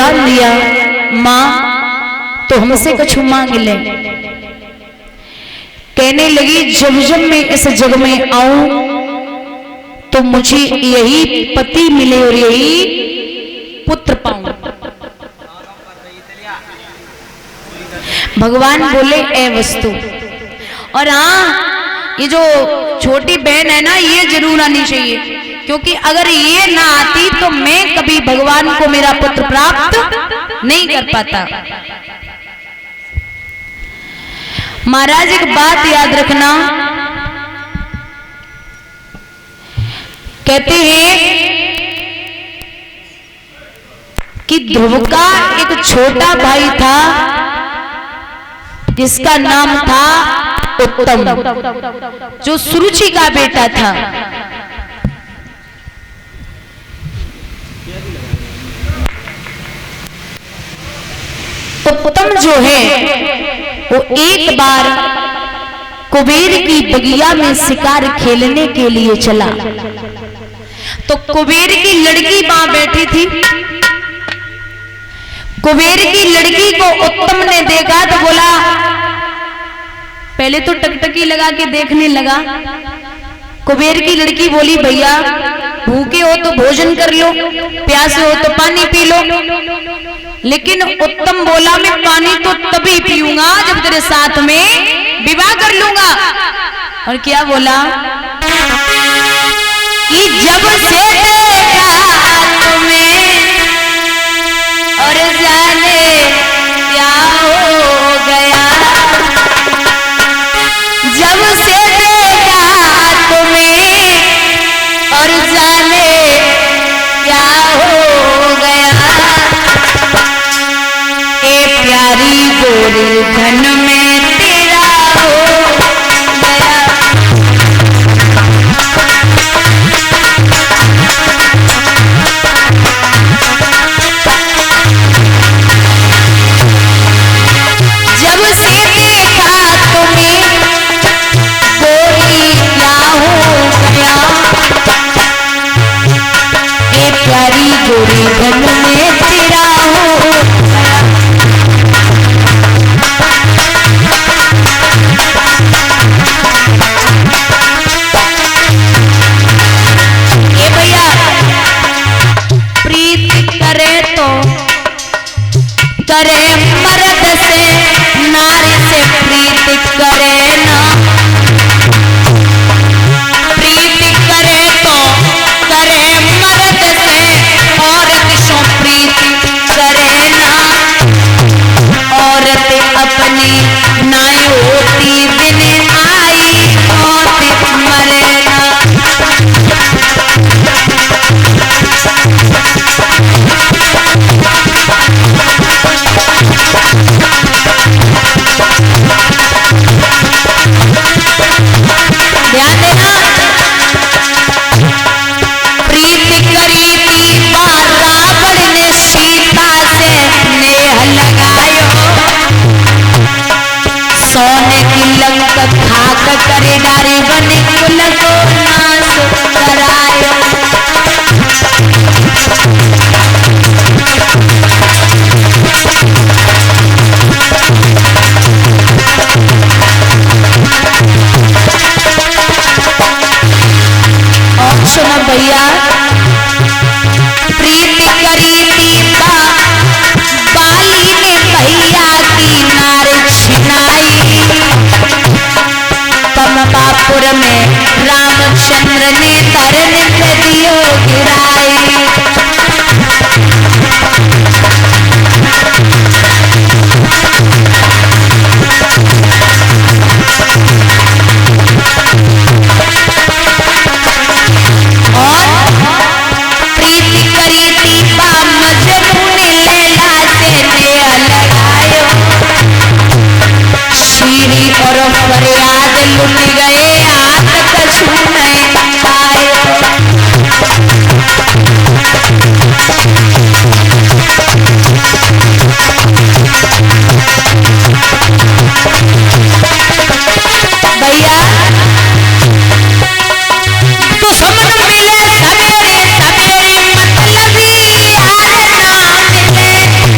वरदान दिया, माँ तो हमसे कछु मांग ले। कहने लगी जब जब मैं इस जग में आऊं तो मुझे यही पति मिले और यही पुत्र पाऊं। भगवान बोले ए वस्तु। और हाँ, ये जो छोटी बहन है ना, ये जरूर आनी चाहिए, क्योंकि अगर ये ना आती तो मैं कभी भगवान को मेरा पुत्र प्राप्त नहीं कर पाता। महाराज एक बात याद रखना, कहते हैं कि ध्रुव का एक छोटा भाई था जिसका नाम था उत्तम, जो सुरुचि का बेटा था। उत्तम जो है वो एक बार कुबेर की बगिया में शिकार खेलने के लिए चला, तो कुबेर की लड़की वहां बैठी थी। कुबेर की लड़की को उत्तम ने देखा तो बोला, पहले तो टकटकी लगा के देखने लगा। कुबेर की लड़की बोली, भैया भूखे हो तो भोजन कर लो, प्यासे हो तो पानी पी लो। लेकिन उत्तम बोला, मैं पानी तो तभी पीऊंगा जब तेरे साथ में विवाह कर लूंगा। और क्या बोला कि जब से देखा तुम्हें और जाने क्या हो गया, जब से देखा तुम्हें और जाने क्या हो गया, ए प्यारी गोरी धन में तेरा हो गया। जब से देखा तुम्हें गोरी क्या हो गया, ए प्यारी गोरी धन में तेरा हो गया। ए भैया, प्रीति करे तो करे मर्द से, नारी से प्रीति करे ना। प्रीति करे तो करे मर्द से, औरत सो प्रीति करे ना। औरत अपनी नाई होती दिन आई, मौत मरे ना। ध्यान देना, प्रीति करी थी रावण ने सीता से नेह लगायो, सोने की लंक खाक करे डारी बने कुल को नाश करायो। और सुनो भैया, प्रीति करी थी बाली ने भैया की नार छिनाई, कमबापुर में रामचंद्र ने धरन पे दियो गिराई। प्रीति करी थी मजनू ने लैला से नेह लगायो, शीरी और फरियाद लुट गए, हाथ कछु नहीं पायो। भैया दुश्मन मिले सवेरे सवेरे, मतलबी यार ना मिले।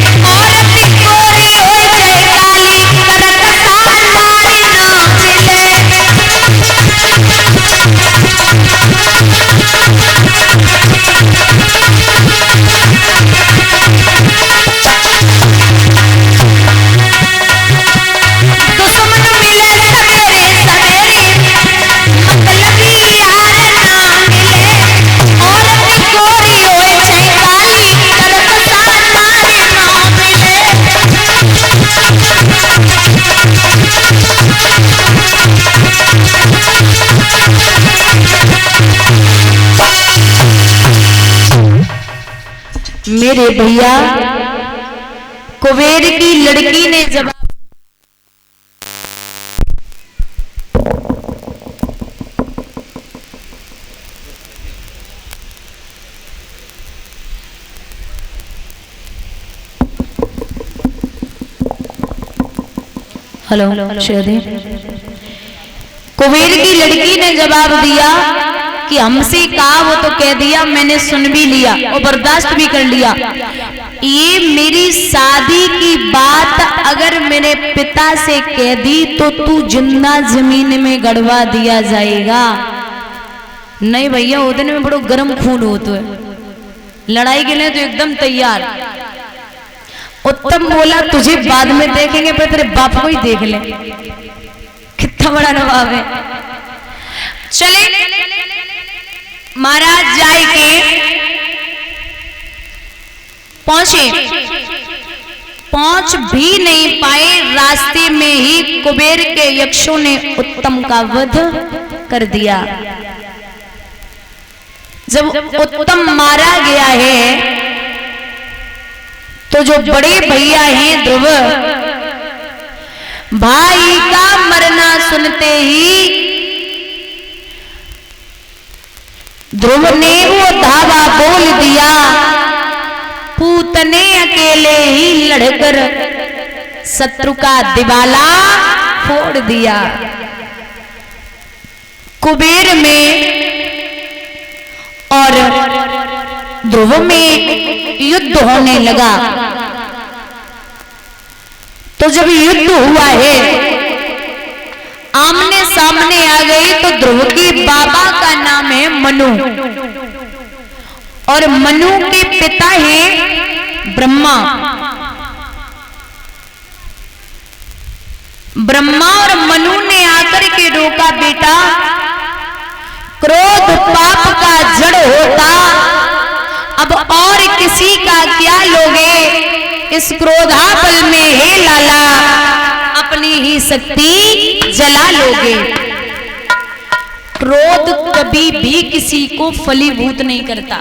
मेरे भैया कुबेर की लड़की ने जवाब, हेलो श्रीदेवी, कुबेर की लड़की ने जवाब दिया कि हमसे कहा वो तो कह दिया, मैंने सुन भी लिया और बर्दाश्त भी कर लिया। ये मेरी शादी की बात अगर मेरे पिता से कह दी तो तू जिंदा जमीन में गड़वा दिया जाएगा। नहीं भैया, होते में बड़ो गर्म खून होता है, लड़ाई के लिए तो एकदम तैयार। उत्तम बोला तुझे बाद में देखेंगे, पर तेरे बाप को ही देख ले। कितना बड़ा नवाब है। चले महाराज जाए के पहुंच भी नहीं पाए, रास्ते में ही कुबेर के यक्षों ने उत्तम का वध कर दिया। जब उत्तम मारा गया है तो जो बड़े भैया हैं ध्रुव, भाई का मरना सुनते ही ध्रुव ने वो धावा बोल दिया, पूत ने अकेले ही लड़कर शत्रु का दिवाला फोड़ दिया। कुबेर में और ध्रुव में युद्ध होने लगा। तो जब युद्ध हुआ है, आमने सामने आ गई, तो ध्रुव के बाबा का नाम है मनु और मनु के पिता हैं ब्रह्मा। ब्रह्मा और मनु ने आकर के रोका, बेटा क्रोध पाप का जड़ होता, अब और किसी का क्या लोगे, इस क्रोधापल में हे लाला अपनी ही शक्ति जला लोगे। क्रोध कभी भी किसी को फलीभूत नहीं करता।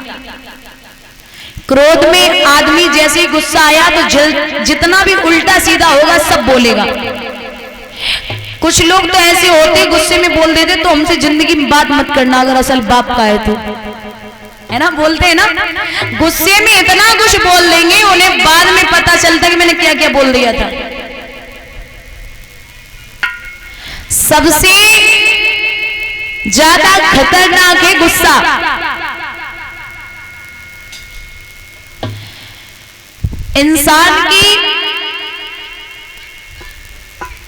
क्रोध में आदमी जैसे ही गुस्सा आया तो जितना भी उल्टा सीधा होगा सब बोलेगा। कुछ लोग तो ऐसे होते गुस्से में बोल देते, तो हमसे जिंदगी में बात मत करना अगर असल बाप का है तो, है ना, बोलते हैं ना, गुस्से में इतना कुछ बोल देंगे उन्हें बाद में पता चलता कि मैंने क्या क्या बोल दिया था। सबसे ज्यादा खतरनाक है गुस्सा।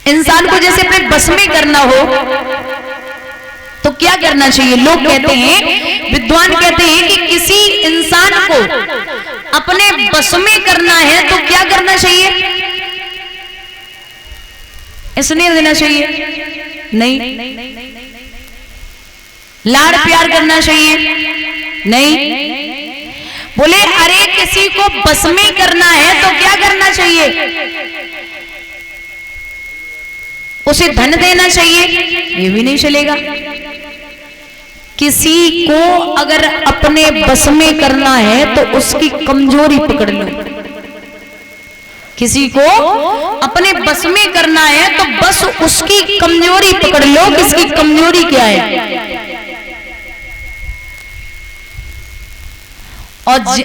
इंसान को जैसे अपने बस में करना हो तो क्या करना चाहिए। लोग कहते हैं, विद्वान कहते हैं कि किसी इंसान को अपने बस में करना है तो क्या करना चाहिए, इसने देना चाहिए नहीं, लाड़ प्यार करना चाहिए नहीं, बोले अरे किसी को बस में करना है तो क्या करना चाहिए, उसे धन देना चाहिए, ये भी नहीं चलेगा। किसी को अगर अपने बस में करना है तो उसकी कमजोरी पकड़ लो। किसी को अपने बस में करना है तो बस उसकी कमजोरी पकड़ लो। किसकी कमजोरी क्या है। और